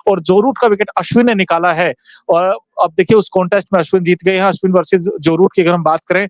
और जो रूट का विकेट अश्विन ने निकाला है, और अब देखिए उस कॉन्टेस्ट में अश्विन जीत गए हैं। अश्विन वर्सेस जो रूट की अगर हम बात करें,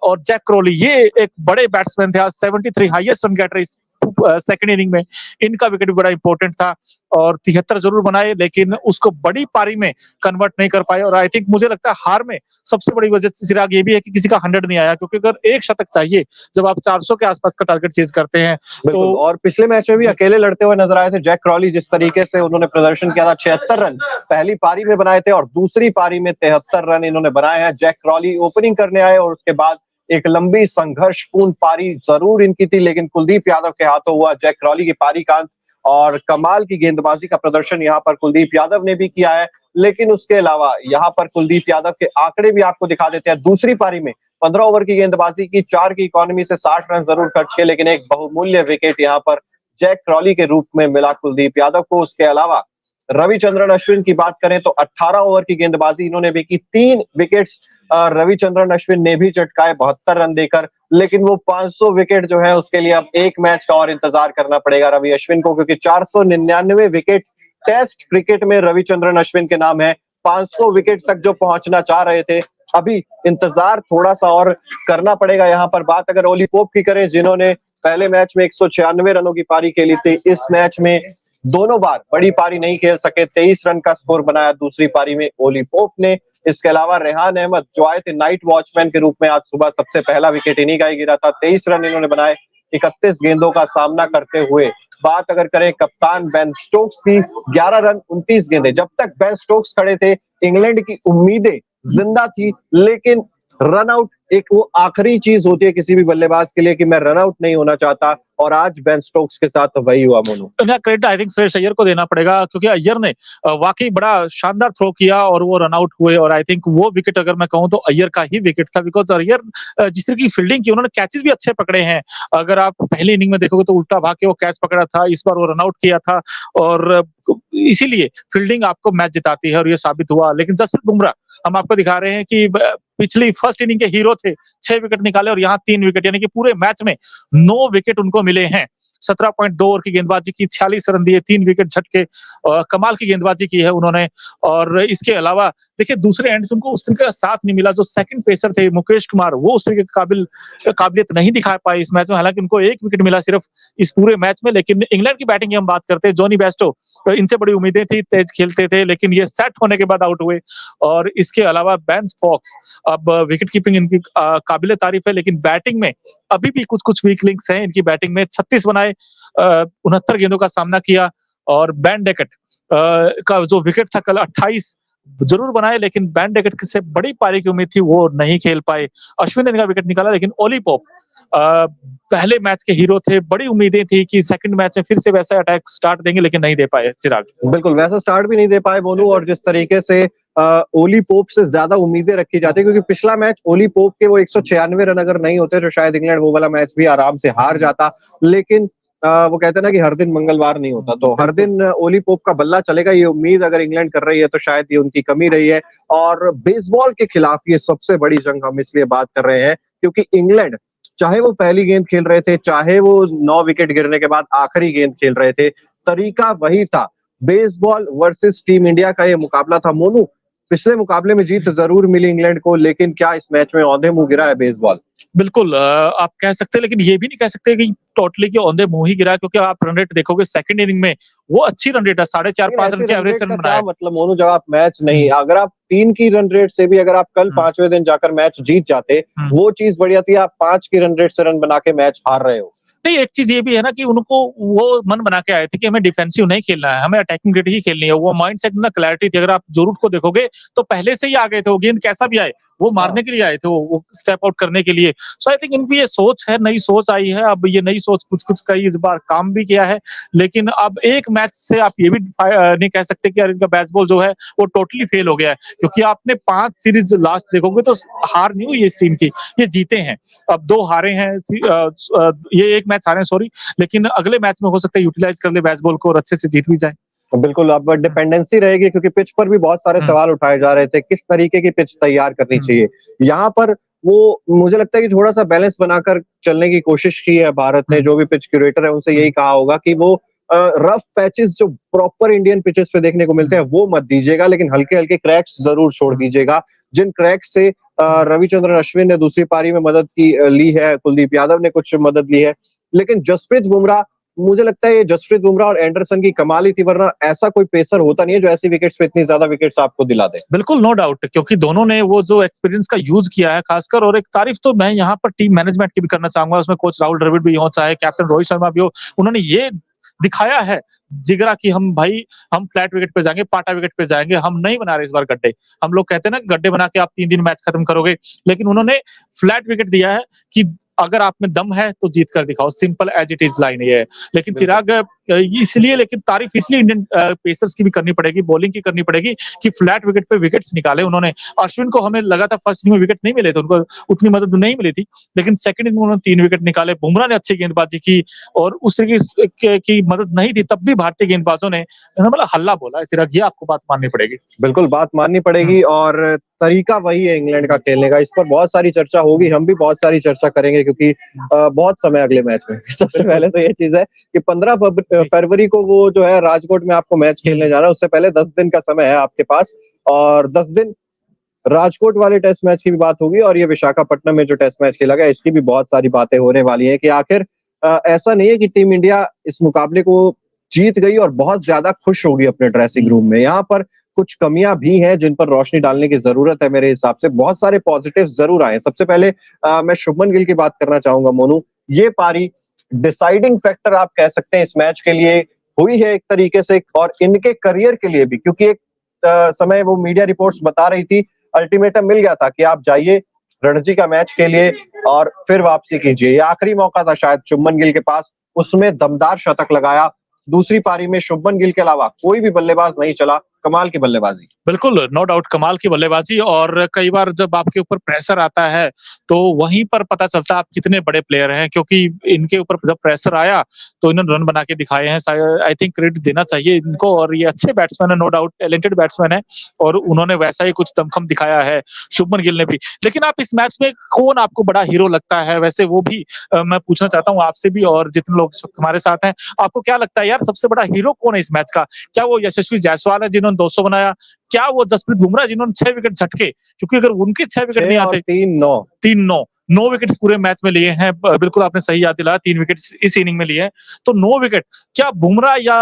और जैक क्रॉली, ये एक बड़े बैट्समैन थे। आज 73 हाईएस्ट रन गेटर इस सेकंड इनिंग में, इनका विकेट भी बड़ा इंपॉर्टेंट था और 73 जरूर बनाए, लेकिन उसको बड़ी पारी में कन्वर्ट नहीं कर पाए। और आई थिंक मुझे लगता है हार में सबसे बड़ी वजह चिराग ये भी है कि किसी का 100 नहीं आया, क्योंकि अगर एक शतक चाहिए जब आप 400 के आसपास का टारगेट चेज करते हैं तो। और पिछले मैच में भी अकेले लड़ते हुए नजर आए थे जैक क्रॉली, जिस तरीके से उन्होंने प्रदर्शन किया था। 76 रन पहली पारी में बनाए थे और दूसरी पारी में 73 रन इन्होंने बनाए हैं। जैक क्रॉली ओपनिंग करने आए और उसके बाद एक लंबी संघर्षपूर्ण पारी जरूर इनकी थी, लेकिन कुलदीप यादव के हाथों हुआ जैक क्रॉली की पारी का अंत। और कमाल की गेंदबाजी का प्रदर्शन यहाँ पर कुलदीप यादव ने भी किया है। लेकिन उसके अलावा यहाँ पर कुलदीप यादव के आंकड़े भी आपको दिखा देते हैं। दूसरी पारी में 15 ओवर की गेंदबाजी की, 4 की इकोनॉमी से 60 रन जरूर खर्च किए, लेकिन एक बहुमूल्य विकेट यहाँ पर जैक क्रॉली के रूप में मिला कुलदीप यादव को। उसके अलावा रविचंद्रन अश्विन की बात करें तो 18 ओवर की गेंदबाजी इन्होंने भी की, 3 विकेट्स रविचंद्रन अश्विन ने भी चटकाए 72 रन देकर। लेकिन वो 500 विकेट जो है उसके लिए अब एक मैच का और इंतजार करना पड़ेगा रवि अश्विन को, क्योंकि 499 विकेट टेस्ट क्रिकेट में रविचंद्रन अश्विन के नाम है। 500 विकेट तक जो पहुंचना चाह रहे थे, अभी इंतजार थोड़ा सा और करना पड़ेगा। यहाँ पर बात अगर ओली पोप की करें, जिन्होंने पहले मैच में 196 रनों की पारी खेली थी, इस मैच में दोनों बार बड़ी पारी नहीं खेल सके, 23 रन का स्कोर बनाया दूसरी पारी में ओली पोप ने। इसके अलावा रेहान अहमद जो आए थे नाइट वॉचमैन के रूप में, आज सुबह सबसे पहला विकेट इन्हीं का ही गिरा था। 23 रन इन्होंने बनाए 31 गेंदों का सामना करते हुए। बात अगर करें कप्तान बेन स्टोक्स की, 11 रन 29 गेंदें। जब तक बेन स्टोक्स खड़े थे इंग्लैंड की उम्मीदें जिंदा थी, लेकिन रन आउट एक वो आखिरी चीज होती है किसी भी बल्लेबाज के लिए कि मैं रन आउट नहीं होना चाहता, और आज बेन स्टोक्स के साथ वही हुआ। Monu, credit I think Shreyas Iyer को देना पड़ेगा, क्योंकि अय्यर ने वाकई बड़ा शानदार थ्रो किया और वो रन आउट हुए। और आई थिंक वो विकेट अगर मैं कहूं तो अय्यर का ही विकेट था, बिकॉज अय्यर जिस तरह की फील्डिंग की, उन्होंने कैचेस भी अच्छे पकड़े हैं। अगर आप पहली इनिंग में देखोगे तो उल्टा भाग के वो कैच पकड़ा था, इस बार वो रन आउट किया था, और इसीलिए फील्डिंग आपको मैच जिताती है और ये साबित हुआ। लेकिन जसप्रीत बुमराह हम आपको दिखा रहे हैं कि पिछली फर्स्ट इनिंग के हीरो थे, 6 विकेट निकाले और यहाँ 3 विकेट, यानी कि पूरे मैच में 9 विकेट उनको मिले हैं। 17.2 ओवर की गेंदबाजी की, 46 रन दिए, 3 विकेट झटके, कमाल की गेंदबाजी की है उन्होंने। और इसके अलावा देखिए दूसरे एंड से उनको उस तरीके का साथ नहीं मिला। जो सेकंड पेसर थे मुकेश कुमार, वो उस तरीके काबिलियत नहीं दिखा पाए इस मैच में। हालांकि उनको 1 विकेट मिला सिर्फ इस पूरे मैच में। लेकिन इंग्लैंड की बैटिंग की हम बात करते हैं, जॉनी बेस्टो, इनसे बड़ी उम्मीदें थी, तेज खेलते थे, लेकिन ये सेट होने के बाद आउट हुए। और इसके अलावा बेन स्टोक्स, अब विकेट कीपिंग इनकी काबिल तारीफ है, लेकिन बैटिंग में अभी भी कुछ वीक लिंक्स हैं इनकी बैटिंग में। 36 बनाए, 69 गेंदों का सामना किया। और बैन डेकेट का जो विकेट था कल, 28 जरूर बनाए, लेकिन बैन डेकेट से बड़ी पारी की उम्मीद थी, वो नहीं खेल पाए। अश्विन ने इनका विकेट निकाला, लेकिन ओली पोप पहले मैच के हीरो थे, बड़ी उम्मीदें थी कि सेकंड मैच में फिर से वैसा अटैक स्टार्ट देंगे, लेकिन नहीं दे पाए चिराग। बिल्कुल वैसा स्टार्ट भी नहीं दे पाए मोनू। और जिस तरीके से ओली पोप से ज्यादा उम्मीदें रखी जाती है, क्योंकि पिछला मैच ओली पोप के वो 196 रन अगर नहीं होते तो शायद इंग्लैंड वो वाला मैच भी आराम से हार जाता। लेकिन वो कहते हैं ना कि हर दिन मंगलवार नहीं होता, तो हर दिन ओली पोप का बल्ला चलेगा, ये उम्मीद अगर इंग्लैंड कर रही है तो शायद ये उनकी कमी रही है। और बेसबॉल के खिलाफ ये सबसे बड़ी जंग हम इसलिए बात कर रहे हैं क्योंकि इंग्लैंड, चाहे वो पहली गेंद खेल रहे थे, चाहे वो 9 विकेट गिरने के बाद आखिरी गेंद खेल रहे थे, तरीका वही था। बेसबॉल वर्सेस टीम इंडिया का ये मुकाबला था मोनू। पिछले मुकाबले में जीत जरूर मिली इंग्लैंड को, लेकिन क्या इस मैच में औंधे मुंह गिरा है बेसबॉल? बिल्कुल, आप कह सकते हैं, लेकिन ये भी नहीं कह सकते कि टोटली की औंधे मुंह ही गिरा, क्योंकि आप रन रेट देखोगे सेकंड इनिंग में वो अच्छी रन रेट है, 4.5-5 रन के एवरेज रन बनाए। मतलब मोनू, जब आप मैच नहीं, अगर आप 3 की रन रेट से भी अगर आप कल 5वें दिन जाकर मैच जीत जाते, वो चीज बढ़िया थी। आप 5 की रन रेट से रन बना के मैच हार रहे हो। नहीं, एक चीज ये भी है ना कि उनको वो मन बना के आए थे कि हमें डिफेंसिव नहीं खेलना है, हमें अटैकिंग क्रिकेट ही खेलनी है। वो माइंडसेट में क्लैरिटी थी। अगर आप जो रूट को देखोगे तो पहले से ही आ गए थे, वो गेंद कैसा भी आए वो मारने के लिए आए थे, वो स्टेप आउट करने के लिए। सो आई थिंक इनकी ये सोच है, नई सोच आई है। अब ये नई सोच कुछ कई इस बार काम भी किया है, लेकिन अब एक मैच से आप ये भी नहीं कह सकते कि यार इनका बेसबॉल जो है वो टोटली फेल हो गया है, क्योंकि आपने 5 सीरीज लास्ट देखोगे तो हार नहीं हुई इस टीम की, ये जीते हैं। अब 2 हारे हैं, ये 1 मैच हारे हैं, सॉरी, लेकिन अगले मैच में हो सकता है यूटिलाइज कर ले बेसबॉल को और अच्छे से जीत भी जाए। बिल्कुल, अब डिपेंडेंसी रहेगी, क्योंकि पिच पर भी बहुत सारे सवाल उठाए जा रहे थे, किस तरीके की पिच तैयार करनी चाहिए। यहाँ पर वो मुझे लगता है कि थोड़ा सा बैलेंस बनाकर चलने की कोशिश की है भारत ने। जो भी पिच क्यूरेटर है उनसे यही कहा होगा कि वो रफ पैचेस जो प्रॉपर इंडियन पिचेस पे देखने को मिलते हैं वो मत दीजिएगा, लेकिन हल्के हल्के क्रैक्स जरूर छोड़ दीजिएगा, जिन क्रैक्स से रविचंद्रन अश्विन ने दूसरी पारी में मदद ली है, कुलदीप यादव ने कुछ मदद ली है, लेकिन जसप्रीत बुमराह, मुझे लगता है ये जसप्रीत बुमराह और एंडरसन की कमाल ही थी, वरना ऐसा कोई पेसर होता नहीं है जो ऐसी विकेट्स पे इतनी ज्यादा विकेट्स आपको दिला दे। बिल्कुल, नो डाउट, क्योंकि दोनों ने वो जो एक्सपीरियंस का यूज किया है खासकर, और एक तारीफ तो मैं यहाँ पर टीम मैनेजमेंट की भी करना चाहूंगा, उसमें कोच राहुल द्रविड़ भी हो, चाहे कैप्टन रोहित शर्मा भी हो, उन्होंने ये दिखाया है जिगरा कि हम भाई हम फ्लैट विकेट पे जाएंगे, पाटा विकेट पे जाएंगे, हम नहीं बना रहे इस बार गड्ढे। हम लोग कहते हैं ना गड्ढे बना के आप 3 दिन मैच खत्म करोगे, लेकिन उन्होंने फ्लैट विकेट दिया है कि अगर आप में दम है तो जीत कर दिखाओ, simple as it is line ये है। लेकिन चिराग इसलिए, लेकिन तारीफ इसलिए इंडियन पेसर्स की भी करनी पड़ेगी, बॉलिंग की करनी पड़ेगी कि फ्लैट विकेट पे विकेट्स निकाले उन्होंने। अश्विन को हमें लगा था फर्स्ट इनिंग में विकेट नहीं मिले थे, उनको उतनी मदद नहीं मिली थी, लेकिन सेकंड इनिंग में उन्होंने 3 विकेट निकाले। बुमराह ने अच्छी गेंदबाजी की और उस तरीके की मदद नहीं थी, तब भी भारतीय गेंदबाजों ने मतलब हल्ला बोला है। चिराग, ये आपको बात माननी पड़ेगी। बिल्कुल बात माननी पड़ेगी, और तरीका वही है इंग्लैंड का खेलने का। इस पर बहुत सारी चर्चा होगी, हम भी बहुत सारी चर्चा करेंगे, क्योंकि बहुत समय अगले मैच में। सबसे पहले तो ये चीज है कि 15 फरवरी को वो जो है राजकोट में आपको मैच खेलने जा रहा है, उससे पहले 10 दिन का समय है आपके पास, और 10 दिन राजकोट वाले टेस्ट मैच की भी बात होगी, और ये विशाखापट्टनम में जो टेस्ट मैच खेला गया इसकी भी बहुत सारी बातें होने वाली हैं कि आखिर ऐसा नहीं है कि टीम इंडिया इस मुकाबले को जीत गई और बहुत ज्यादा खुश होगी अपने ड्रेसिंग रूम में। यहाँ पर कुछ कमियां भी हैं जिन पर रोशनी डालने की जरूरत है। मेरे हिसाब से बहुत सारे पॉजिटिव्स जरूर आए। सबसे पहले मैं शुभमन गिल की बात करना चाहूंगा। मोनू, ये पारी डिसाइडिंग फैक्टर आप कह सकते हैं इस मैच के लिए हुई है एक तरीके से, और इनके करियर के लिए भी, क्योंकि एक समय वो मीडिया रिपोर्ट्स बता रही थी, अल्टीमेटम मिल गया था कि आप जाइए रणजी का मैच के लिए और फिर वापसी कीजिए। ये आखिरी मौका था शायद शुभमन गिल के पास, उसमें दमदार शतक लगाया। दूसरी पारी में शुभमन गिल के अलावा कोई भी बल्लेबाज नहीं चला, कमाल की बल्लेबाजी। बिल्कुल, नो डाउट, कमाल की बल्लेबाजी। और कई बार जब आपके ऊपर प्रेशर आता है तो वहीं पर पता चलता है आप कितने बड़े प्लेयर हैं, क्योंकि इनके ऊपर जब प्रेशर आया तो इन्होंने रन बना के दिखाए हैं। आई थिंक क्रेडिट देना चाहिए इनको, और ये अच्छे बैट्समैन है, नो डाउट टैलेंटेड बैट्समैन है, और उन्होंने वैसा ही कुछ दमखम दिखाया है, शुभमन गिल ने भी। लेकिन आप इस मैच में कौन आपको बड़ा हीरो लगता है, वैसे वो भी मैं पूछना चाहता हूँ आपसे भी, और जितने लोग हमारे साथ हैं, आपको क्या लगता है यार सबसे बड़ा हीरो कौन है इस मैच का? क्या वो यशस्वी जायसवाल है जिन्होंने 200 बनाया? क्या वो जसप्रीत बुमराह जिन्होंने 6 विकेट झटके? क्योंकि अगर उनके 6 विकेट नहीं आते, 9 विकेट पूरे मैच में लिए हैं। बिल्कुल आपने सही याद दिलाया, 3 विकेट इस इनिंग में लिए हैं, तो 9 विकेट क्या बुमराह या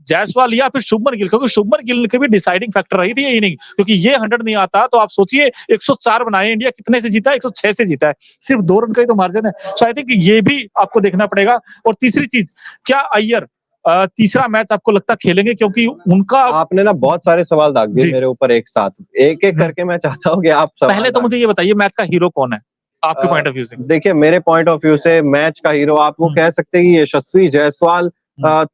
जायसवाल या फिर शुभमन गिल? क्योंकि शुभमन गिल की भी डिसाइडिंग फैक्टर रही थी ये इनिंग, क्योंकि ये 100 नहीं आता तो आप सोचिए 104 बनाए इंडिया, कितने से जीता है? 106 से जीता है, सिर्फ 2 रन का ही तो मार्जिन है। सो आई थिंक ये भी आपको देखना पड़ेगा। और तीसरी चीज, क्या अय्यर तीसरा मैच आपको लगता खेलेंगे? क्योंकि उनका, आपने ना बहुत सारे सवाल दाग दिए मेरे ऊपर एक साथ, एक एक करके मैं चाहता हूँ कि आप पहले तो मुझे ये बताइए मैच का हीरो कौन है आपके पॉइंट ऑफ व्यू से? देखिए, मेरे पॉइंट ऑफ व्यू से मैच का हीरो आप वो कह सकते हैं कि यशस्वी जायसवाल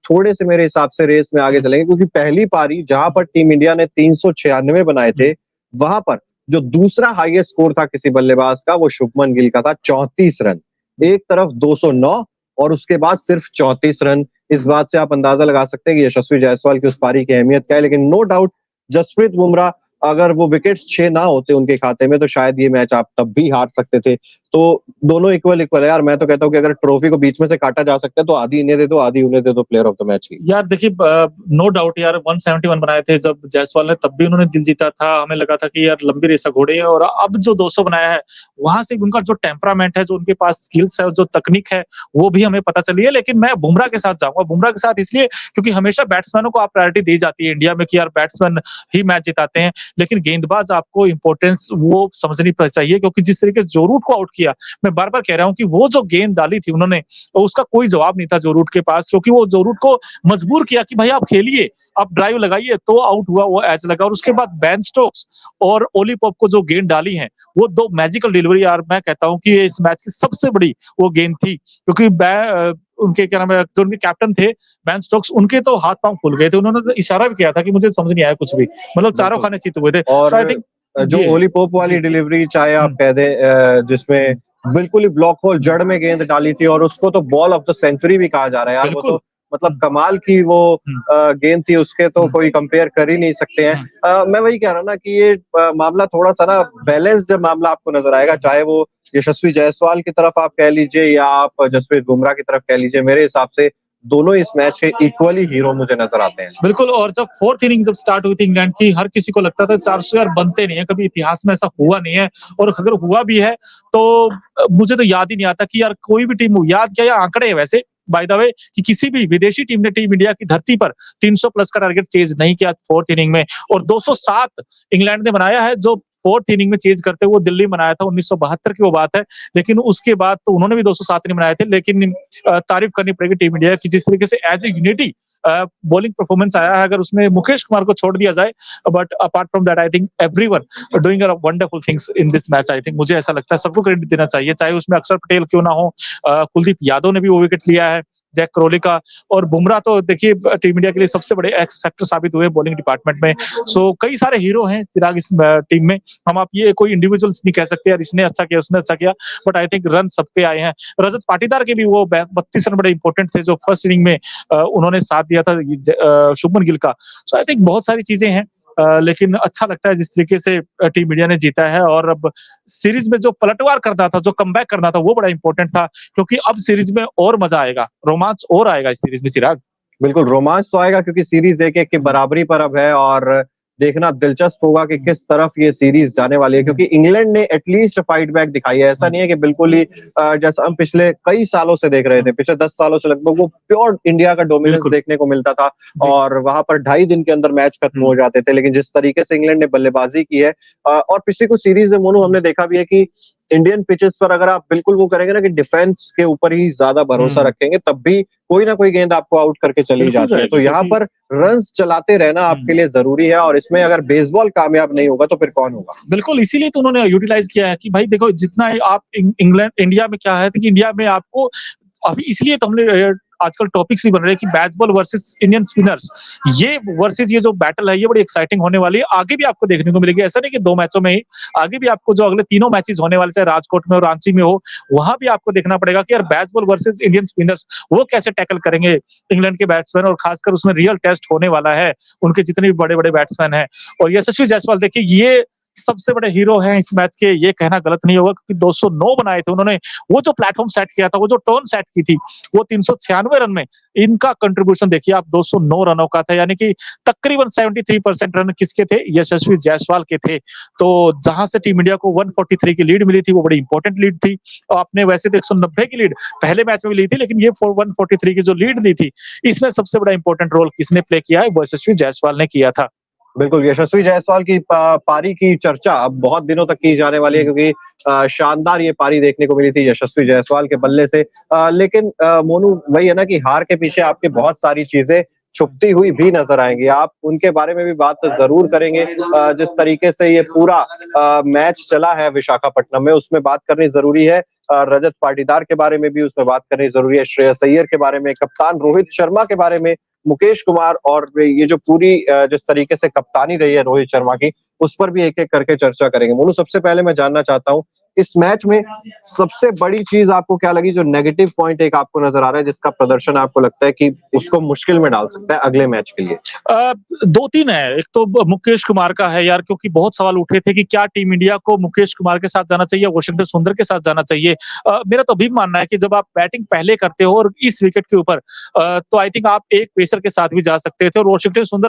थोड़े से मेरे हिसाब से रेस में आगे चलेंगे, क्योंकि पहली पारी जहां पर टीम इंडिया ने 396 बनाए थे, वहां पर जो दूसरा हाईएस्ट स्कोर था किसी बल्लेबाज का वो शुभमन गिल का था, 34 रन। एक तरफ 209 और उसके बाद सिर्फ 34 रन। इस बात से आप अंदाजा लगा सकते हैं कि यशस्वी जायसवाल की उस पारी की अहमियत क्या है। लेकिन नो डाउट जसप्रीत बुमराह, अगर वो विकेट्स 6 ना होते उनके खाते में तो शायद ये मैच आप तब भी हार सकते थे। तो दोनों इक्वल है यार। मैं तो कहता हूँ कि अगर ट्रॉफी को बीच में से काटा जा सकता है तो आधी इन्हें दे दो, आधी उन्हें दे दो प्लेयर ऑफ द मैच की। यार देखिए, नो डाउट यार, 171 बनाए थे जब जायसवाल ने, तब भी उन्होंने दिल जीता था। हमें लगा था कि यार लंबी रेसा घोड़े है, और अब जो 200 बनाया है वहां से उनका जो टेम्परामेंट है, जो उनके पास स्किल्स है, जो तकनीक है, वो भी हमें पता चली है। लेकिन मैं बुमराह के साथ जाऊंगा, बुमराह के साथ इसलिए क्योंकि हमेशा बैट्समैनों को आप प्रायोरिटी दी जाती है इंडिया में कि यार बैट्समैन ही मैच जिताते हैं, लेकिन गेंदबाज आपको इंपॉर्टेंस वो समझनी चाहिए। क्योंकि जिस तरीके से जो रूट को आउट किया, मैं बार बार कह रहा हूं कि वो जो गेंद डाली थी उन्होंने, तो उसका कोई जवाब नहीं था जो रूट के पास, क्योंकि वो जो रूट को मजबूर किया कि भाई आप खेलिए, आप ड्राइव लगाइए, तो आउट हुआ, वो एज लगा। और उसके बाद बेन स्टोक्स और ओली पॉप को जो गेंद डाली है, वो 2 मैजिकल डिलीवरी, यार मैं कहता हूं कि इस मैच की सबसे बड़ी वो गेंद थी। क्योंकि उनके क्या नाम है, जो उनके कैप्टन थे बेन स्टोक्स, उनके तो हाथ पांव खुल गए थे। उन्होंने तो इशारा भी किया था कि मुझे समझ नहीं आया कुछ भी, मतलब चारों खाने चित हुए थे। और आई थिंक जो ओली पोप वाली डिलीवरी, चाहे आप कह दें, जिसमें बिल्कुल ही ब्लॉक होल जड़ में गेंद डाली थी, और उसको तो बॉल ऑफ द सेंचुरी भी कहा जा रहा है यार। वो तो मतलब कमाल की वो गेंद थी, उसके तो कोई कंपेयर कर ही नहीं सकते हैं। मैं वही कह रहा हूँ ना कि ये मामला थोड़ा सा ना बैलेंस्ड मामला आपको नजर आएगा, चाहे वो यशस्वी जायसवाल की तरफ आप कह लीजिए या आप जसप्रीत बुमराह की तरफ कह लीजिए। मेरे हिसाब से दोनों इस मैच के इक्वली हीरो मुझे नजर आते हैं। बिल्कुल, और जब फोर्थ इनिंग जब स्टार्ट हुई थी इंग्लैंड की, हर किसी को लगता था 400 यार बनते नहीं है, कभी इतिहास में ऐसा हुआ नहीं है, और अगर हुआ भी है तो मुझे तो याद ही नहीं आता कि यार कोई भी टीम, याद क्या, या आंकड़े है वैसे बाय द वे, कि किसी भी विदेशी टीम ने टीम इंडिया की धरती पर 300 प्लस का टारगेट चेज नहीं किया फोर्थ इनिंग में, और 207 इंग्लैंड ने बनाया है, जो फोर्थ इनिंग में चेज करते हुए दिल्ली बनाया था 1972 की वो बात है। लेकिन उसके बाद तो उन्होंने भी 207 नहीं बनाए थे, लेकिन तारीफ करनी पड़ेगी टीम इंडिया की, जिस तरीके से as a unity bowling performance आया है, अगर उसमें मुकेश कुमार को छोड़ दिया जाए, but apart from that I think everyone doing a wonderful things in this match. I think मुझे ऐसा लगता है सबको क्रेडिट देना चाहिए, चाहे उसमें अक्षर पटेल क्यों ना हो, कुलदीप यादव ने भी वो विकेट लिया है, जैक क्रोली का, और बुमराह तो देखिए टीम इंडिया के लिए सबसे बड़े एक्स फैक्टर साबित हुए बॉलिंग डिपार्टमेंट में। सो कई सारे हीरो हैं चिराग इस टीम में, हम आप ये कोई इंडिविजुअल्स नहीं कह सकते यार इसने अच्छा किया उसने अच्छा किया, बट आई थिंक रन सबके आए हैं। रजत पाटीदार के भी वो 32 रन बड़े इंपॉर्टेंट थे जो फर्स्ट इनिंग में उन्होंने साथ दिया था शुभमन गिल का। सो आई थिंक बहुत सारी चीजें हैं, लेकिन अच्छा लगता है जिस तरीके से टीम इंडिया ने जीता है, और अब सीरीज में जो पलटवार करना था, जो कमबैक करना था, वो बड़ा इंपॉर्टेंट था, क्योंकि अब सीरीज में और मजा आएगा, रोमांच और आएगा इस सीरीज में चिराग। बिल्कुल रोमांच तो आएगा क्योंकि सीरीज 1-1 की बराबरी पर अब है और देखना दिलचस्प होगा कि किस तरफ ये सीरीज जाने वाली है, क्योंकि इंग्लैंड ने एटलीस्ट फाइट बैक दिखाई है। ऐसा नहीं है कि बिल्कुल ही जैसा हम पिछले कई सालों से देख रहे थे, पिछले 10 सालों से लगभग वो प्योर इंडिया का डोमिनेंस देखने को मिलता था और वहां पर 2.5 दिन के अंदर मैच खत्म हो जाते थे। लेकिन जिस तरीके से इंग्लैंड ने बल्लेबाजी की है और पिछली कुछ सीरीज में मोनू हमने देखा भी है कि इंडियन पिचेस पर अगर आप बिल्कुल वो करेंगे ना कि डिफेंस के ऊपर ही ज्यादा भरोसा रखेंगे, तब भी कोई ना कोई गेंद आपको आउट करके चली जाती है। तो यहाँ पर रन्स चलाते रहना आपके लिए जरूरी है, और इसमें अगर बेसबॉल कामयाब नहीं होगा तो फिर कौन होगा। बिल्कुल, इसीलिए तो उन्होंने यूटिलाइज किया है कि भाई देखो, जितना आप इंग्लैंड, इंडिया में क्या है कि इंडिया में आपको अभी, इसलिए तो हमने आजकल टॉपिक्स भी बन रहे हैं कि बैट्सबॉल वर्सेस इंडियन स्पिनर्स, ये वर्सेस ये जो बैटल है ये बड़ी एक्साइटिंग होने वाली है, आगे भी आपको देखने को मिलेगी। ऐसा नहीं कि 2 मैचों में ही, आगे भी आपको जो अगले तीनों मैचेस होने वाले, चाहे राजकोट में और रांची में हो, वहां भी आपको देखना पड़ेगा कि यार बैट्सबॉल वर्सेस इंडियन स्पिनर्स वो कैसे टैकल करेंगे इंग्लैंड के बैट्समैन, और खासकर उसमें रियल टेस्ट होने वाला है उनके जितने भी बड़े बड़े बैट्समैन हैं। और यशस्वी जायसवाल देखिए, ये सबसे बड़े हीरो हैं इस मैच के, ये कहना गलत नहीं होगा, क्योंकि 209 बनाए थे उन्होंने, वो जो प्लेटफॉर्म सेट किया था, वो जो टर्न सेट की थी, वो 396 रन में इनका कंट्रीब्यूशन देखिए आप 209 रनों का था, यानी कि तकरीबन 73% रन किसके थे, यशस्वी जायसवाल के थे। तो जहां से टीम इंडिया को 143 की लीड मिली थी, वो बड़ी इंपॉर्टेंट लीड थी। और आपने वैसे तो 190 की लीड पहले मैच में ली थी, लेकिन ये 143 की जो लीड ली थी, इसमें सबसे बड़ा इंपॉर्टेंट रोल किसने प्ले किया है, वो यशस्वी जायसवाल ने किया था। बिल्कुल, यशस्वी जायसवाल की पारी की चर्चा अब बहुत दिनों तक की जाने वाली है, क्योंकि शानदार ये पारी देखने को मिली थी यशस्वी जायसवाल के बल्ले से। लेकिन मोनू वही है ना कि हार के पीछे आपके बहुत सारी चीजें छुपती हुई भी नजर आएंगी। आप उनके बारे में भी बात जरूर करेंगे। जिस तरीके से ये पूरा मैच चला है विशाखापट्टनम में, उसमें बात करनी जरूरी है। रजत पाटीदार के बारे में भी उसमें बात करनी जरूरी है, श्रेयस अय्यर के बारे में, कप्तान रोहित शर्मा के बारे में, मुकेश कुमार, और ये जो पूरी जिस तरीके से कप्तानी रही है रोहित शर्मा की, उस पर भी एक एक करके चर्चा करेंगे। मोनू, सबसे पहले मैं जानना चाहता हूँ इस मैच में सबसे बड़ी चीज आपको क्या लगी, जो नेगेटिव पॉइंट एक आपको नजर आ रहा है, जिसका प्रदर्शन आपको लगता है कि उसको मुश्किल में डाल सकता है अगले मैच के लिए? 2-3 है। एक तो मुकेश कुमार का है यार, क्योंकि बहुत सवाल उठे थे कि क्या टीम इंडिया को मुकेश कुमार के साथ जाना चाहिए, वाशिंगटन सुंदर के साथ जाना चाहिए। मेरा तो अभी मानना है कि जब आप बैटिंग पहले करते हो और इस विकेट के ऊपर, तो आई थिंक आप एक पेसर के साथ भी जा सकते थे, और वाशिंगटन सुंदर